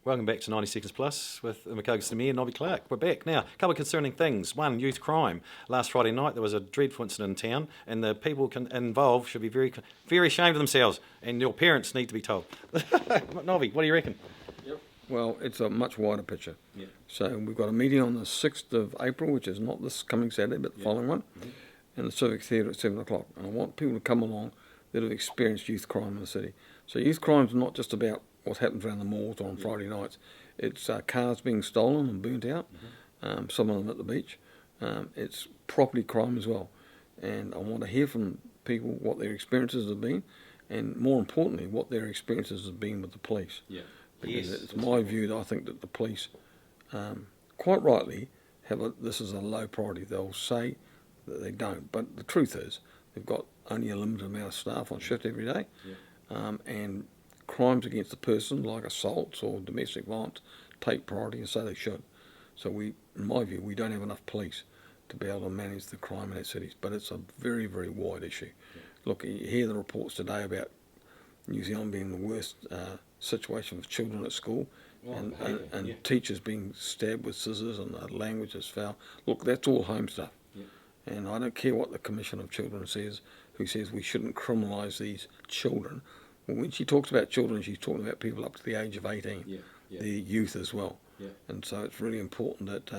Welcome back to 90 Seconds Plus with Invercargill City Mayor Nobby Clark. We're back now. A couple of concerning things. One, youth crime. Last Friday night there was a dreadful incident in town, and the people involved should be very, very ashamed of themselves, and your parents need to be told. Nobby, what do you reckon? Yep. Well, it's a much wider picture. Yeah. So we've got a meeting on the 6th of April, which is not this coming Saturday, but the following one, in the Civic Theatre at 7 o'clock. And I want people to come along that have experienced youth crime in the city. So youth crime is not just about what happens around the malls or on Friday nights. It's cars being stolen and burnt out, some of them at the beach. It's property crime as well. And I want to hear from people what their experiences have been, and more importantly, what their experiences have been with the police. Yeah. Because it's my view that I think that the police, quite rightly, this is a low priority. They'll say that they don't, but the truth is they've got only a limited amount of staff on shift every day, and crimes against the person, like assaults or domestic violence, take priority, and so they should. So in my view, we don't have enough police to be able to manage the crime in our cities, but it's a very, very wide issue. Yeah. Look, you hear the reports today about New Zealand being the worst situation with children at school, and teachers being stabbed with scissors, and the language is foul. Look, that's all home stuff. Yeah. And I don't care what the Commission of Children says, who says we shouldn't criminalise these children. Well, when she talks about children, she's talking about people up to the age of 18, the youth as well. Yeah. And so it's really important that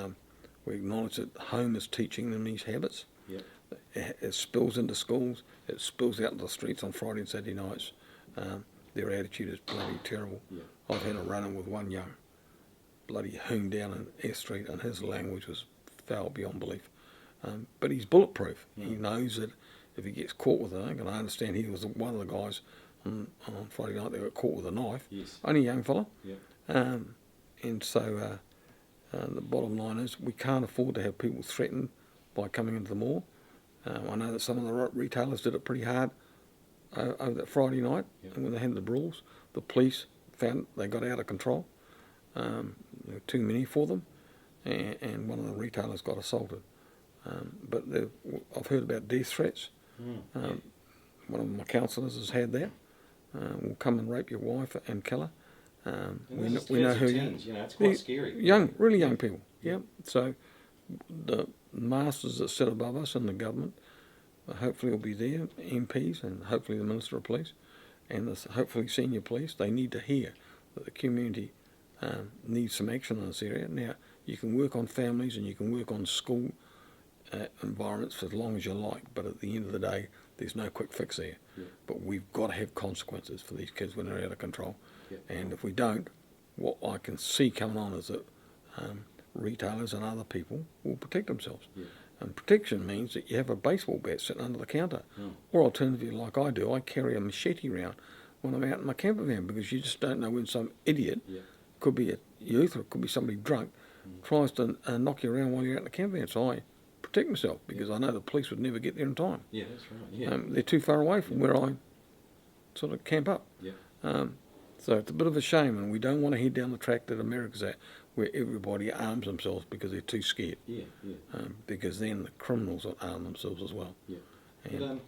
we acknowledge that home is teaching them these habits. Yeah. It spills into schools, it spills out into the streets on Friday and Saturday nights. Their attitude is bloody terrible. Yeah. I've had a run-in with one young bloody hoon down in Air Street, and his language was foul beyond belief. But he's bulletproof. He knows that if he gets caught with anything, and I understand he was one of the guys on Friday night that got caught with a knife. Yes. Only a young fella. Yeah. And so the bottom line is we can't afford to have people threatened by coming into the mall. I know that some of the retailers did it pretty hard over that Friday night, and when they had the brawls, the police found they got out of control. There were too many for them, and one of the retailers got assaulted. But I've heard about death threats. One of my councillors has had that. Will come and rape your wife and kill her. We know who. Teens, it's quite scary. Really young people. Yeah. So the masters that sit above us in the government, hopefully will be there, MPs, and hopefully the Minister of Police, and hopefully senior police. They need to hear that the community needs some action in this area. Now, you can work on families and you can work on school environments for as long as you like, but at the end of the day, there's no quick fix there. Yeah. But we've got to have consequences for these kids when they're out of control. Yeah. And if we don't, what I can see coming on is that retailers and other people will protect themselves. Yeah. And protection means that you have a baseball bat sitting under the counter. Or alternatively, like I do, I carry a machete around when I'm out in my camper van, because you just don't know when some idiot, could be a youth or it could be somebody drunk, tries to knock you around while you're out in the camper van. So I protect myself, because I know the police would never get there in time. Yeah, that's right. Yeah. They're too far away from where I sort of camp up. Yeah. So it's a bit of a shame, and we don't want to head down the track that America's at, where everybody arms themselves because they're too scared. Because then the criminals will arm themselves as well. Yeah. And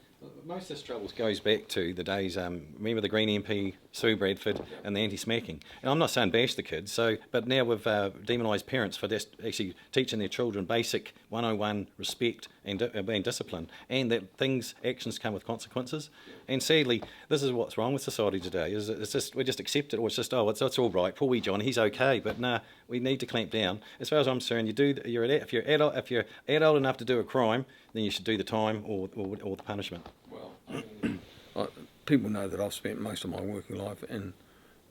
most of this trouble goes back to the days, remember the Green MP, Sue Bradford, and the anti-smacking. And I'm not saying bash the kids, but now we've demonised parents for just actually teaching their children basic 101 respect and discipline, and that actions come with consequences. And sadly, this is what's wrong with society today, is it's just, we just accept it, or it's just, it's all right, poor wee John, he's okay, but nah, we need to clamp down. As far as I'm concerned, if you're adult enough to do a crime, then you should do the time or the punishment. Well, people know that I've spent most of my working life in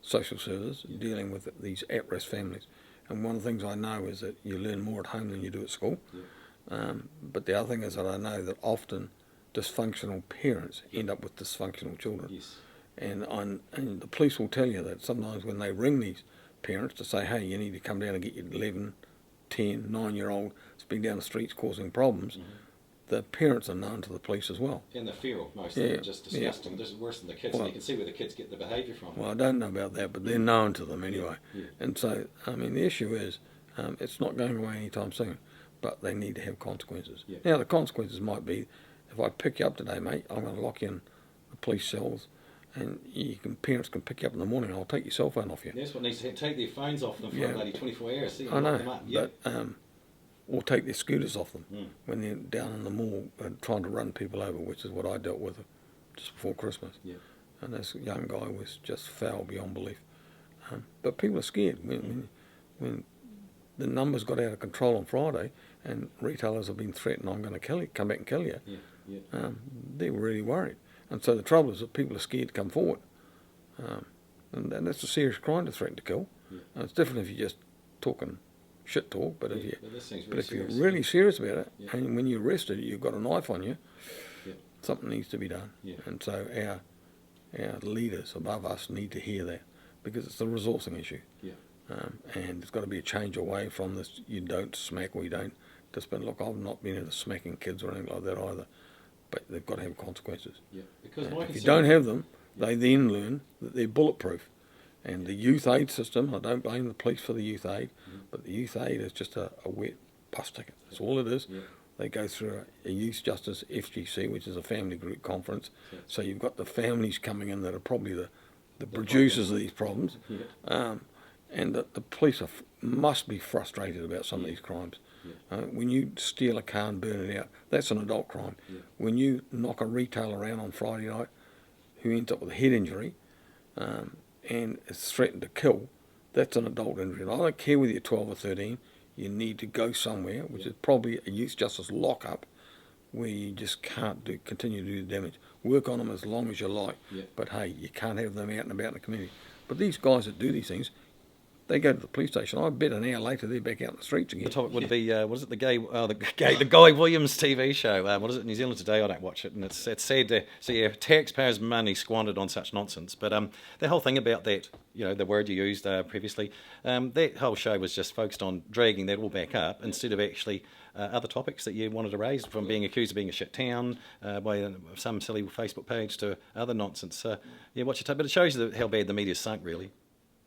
social services dealing with these at-risk families, and one of the things I know is that you learn more at home than you do at school. But the other thing is that I know that often dysfunctional parents end up with dysfunctional children. Yes. And the police will tell you that sometimes when they ring these parents to say, hey, you need to come down and get your 11, 10, 9-year-old that's been down the streets causing problems, the parents are known to the police as well. And the feral, most of them are just disgusting. This is worse than the kids, and you can see where the kids get the behaviour from. Well, I don't know about that, but they're known to them anyway. And so, the issue is, it's not going away anytime soon, but they need to have consequences. Now, the consequences might be, if I pick you up today, mate, I'm going to lock you in the police cells and parents can pick you up in the morning. I'll take your cell phone off you. That's what needs to take their phones off them for Yeah. bloody 24 hours. See, I know, lock them up. Yeah. but or take their scooters off them when they're down in the mall and trying to run people over, which is what I dealt with just before Christmas. Yeah. And this young guy was just foul beyond belief. But people are scared when the numbers got out of control on Friday, and retailers have been threatened, "I'm going to kill you, come back and kill you." Yeah. Yeah. They're really worried, and so the trouble is that people are scared to come forward, and that's a serious crime to threaten to kill. Yeah. And it's different if you're just talking shit talk, but Yeah, if you're serious. really serious about it, Yeah. and when you're arrested, you've got a knife on you, Yeah. something needs to be done. Yeah. And so our leaders above us need to hear that, because it's a resourcing issue. Yeah. And there's got to be a change away from this, you don't smack or you don't discipline. Look, I've not been into smacking kids or anything like that either, but they've got to have consequences. Yeah. Because If you don't have them, they then learn that they're bulletproof. And the youth aid system, I don't blame the police for the youth aid, but the youth aid is just a wet bus ticket. That's all it is. Yeah. They go through a youth justice FGC, which is a family group conference. Yeah. So you've got the families coming in that are probably the producers of these problems. Yeah. And the police must be frustrated about some of these crimes. Yeah. When you steal a car and burn it out, that's an adult crime. Yeah. When you knock a retailer around on Friday night who ends up with a head injury and is threatened to kill, that's an adult injury. And I don't care whether you're 12 or 13, you need to go somewhere, which is probably a youth justice lockup, where you just can't continue to do the damage. Work on them as long as you like, Yeah. but hey, you can't have them out and about in the community. But these guys that do these things, they go to the police station. I bet an hour later they're back out in the streets again. The topic would be, what is it, the Guy Williams TV show? What is it, New Zealand Today? I don't watch it, and it's sad to see taxpayers' money squandered on such nonsense. But the whole thing about that, the word you used previously, that whole show was just focused on dragging that all back up instead of actually other topics that you wanted to raise, from being accused of being a shit town by some silly Facebook page to other nonsense. Watch it. But it shows you how bad the media's sunk, really.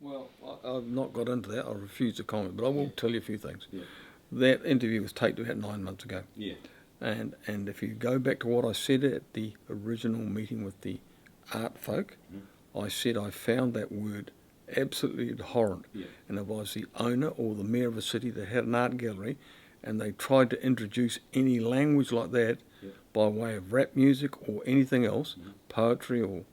Well, I've not got into that. I refuse to comment, but I will tell you a few things. Yeah. That interview was taped about 9 months ago. Yeah. And if you go back to what I said at the original meeting with the art folk, I said I found that word absolutely abhorrent. Yeah. And if I was the owner or the mayor of a city that had an art gallery and they tried to introduce any language like that by way of rap music or anything else, poetry or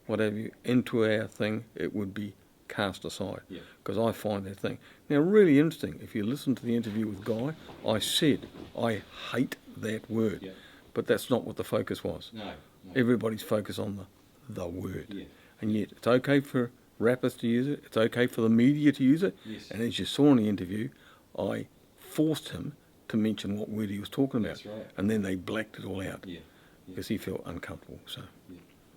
whatever, into our thing, it would be cast aside, because I find that thing. Now, really interesting, if you listen to the interview with Guy, I said I hate that word, but that's not what the focus was. No. Everybody's focused on the word, Yeah. and yet it's okay for rappers to use it, it's okay for the media to use it, Yes. and as you saw in the interview, I forced him to mention what word he was talking about, That's right. and then they blacked it all out, Yeah. because he felt uncomfortable, so...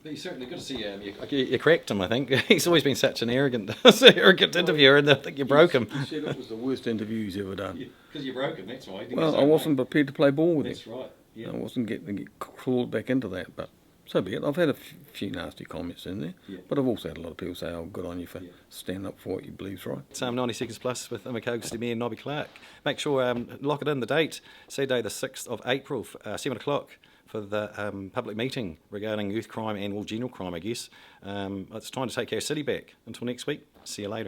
But you certainly good to see you cracked him, I think. He's always been such an arrogant interviewer, and I think you broke him. He said it was the worst interview he's ever done. Because you broke him, that's why. Well, I wasn't prepared to play ball with him. That's right. Yeah. I wasn't getting to get clawed back into that, but so be it. I've had a few nasty comments in there, but I've also had a lot of people say, "Oh, good on you for standing up for what you believe's right." It's 90 Seconds Plus with Invercargill City Mayor Nobby Clark. Make sure, lock it in, the date, Saturday the 6th of April, 7 o'clock, for the public meeting regarding youth crime and general crime, I guess. It's time to take our city back. Until next week, see you later.